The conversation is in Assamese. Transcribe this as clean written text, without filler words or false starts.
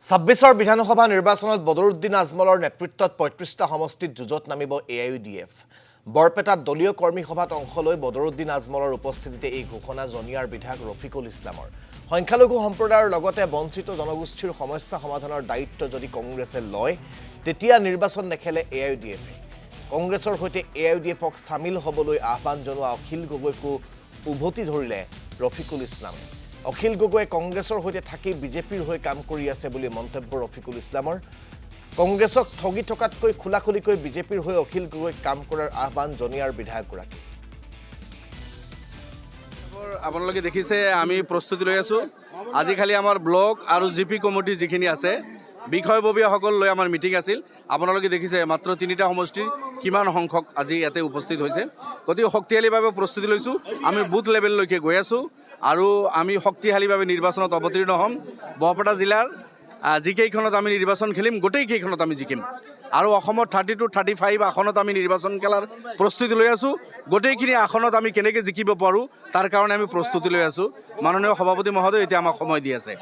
26 বিধানসভা নিৰ্বাচনত বদৰুদ্দিন আজমলৰ নেতৃত্বত ৩৫টা সমষ্টিত যুঁজত নামিব এআইইউডিএফ। বৰপেটাত দলীয় কৰ্মী সভাত অংশ লৈ বদৰুদ্দিন আজমলৰ উপস্থিতিতে এই ঘোষণা জনিয়াৰ বিধায়ক ৰফিকুল ইছলামৰ। সংখ্যালঘু সম্প্ৰদায়ৰ লগতে বঞ্চিত জনগোষ্ঠীৰ সমস্যা সমাধানৰ দায়িত্ব যদি কংগ্ৰেছে লয় তেতিয়া নিৰ্বাচন নেখেলে এআইইউডিএফে। কংগ্ৰেছৰ সৈতে এআইইউডিএফক সামিল হ'বলৈ আহ্বান জনোৱা অখিল গগৈকো উভতি ধৰিলে ৰফিকুল ইছলামে। অখিল গগৈয়ে কংগ্ৰেছৰ সৈতে থাকি বিজেপিৰ হৈ কাম কৰি আছে বুলি মন্তব্য ৰফিকুল ইছলামৰ। কংগ্ৰেছক ঠগি থকাতকৈ খোলাখুলিকৈ বিজেপিৰ হৈ অখিল গগৈক কাম কৰাৰ আহ্বান জনিয়াৰ বিধায়কগৰাকী। আপোনালোকে দেখিছে আমি প্ৰস্তুতি লৈ আছো। আজি খালি আমাৰ ব্লক আৰু জিপি কমিটি যিখিনি আছে বিষয়ববীয়াসকল লৈ আমাৰ মিটিং আছিল। আপোনালোকে দেখিছে মাত্ৰ 3টা সমষ্টিৰ কিমান সংখ্যক আজি ইয়াতে উপস্থিত হৈছে। গতিকে শক্তিশালীভাৱে প্ৰস্তুতি লৈছোঁ। আমি বুথ লেভেললৈকে গৈ আছোঁ আৰু আমি শক্তিশালীভাৱে নিৰ্বাচনত অৱতীৰ্ণ হ'ম। বৰপেটা জিলাৰ যিকেইখনত আমি নিৰ্বাচন খেলিম গোটেইকেইখনত আমি জিকিম আৰু অসমত 32-35 আসনত আমি নিৰ্বাচন খেলাৰ প্ৰস্তুতি লৈ আছোঁ। গোটেইখিনি আসনত আমি কেনেকৈ জিকিব পাৰোঁ তাৰ কাৰণে আমি প্ৰস্তুতি লৈ আছোঁ। মাননীয় সভাপতি মহোদয় এতিয়া আমাক সময় দি আছে।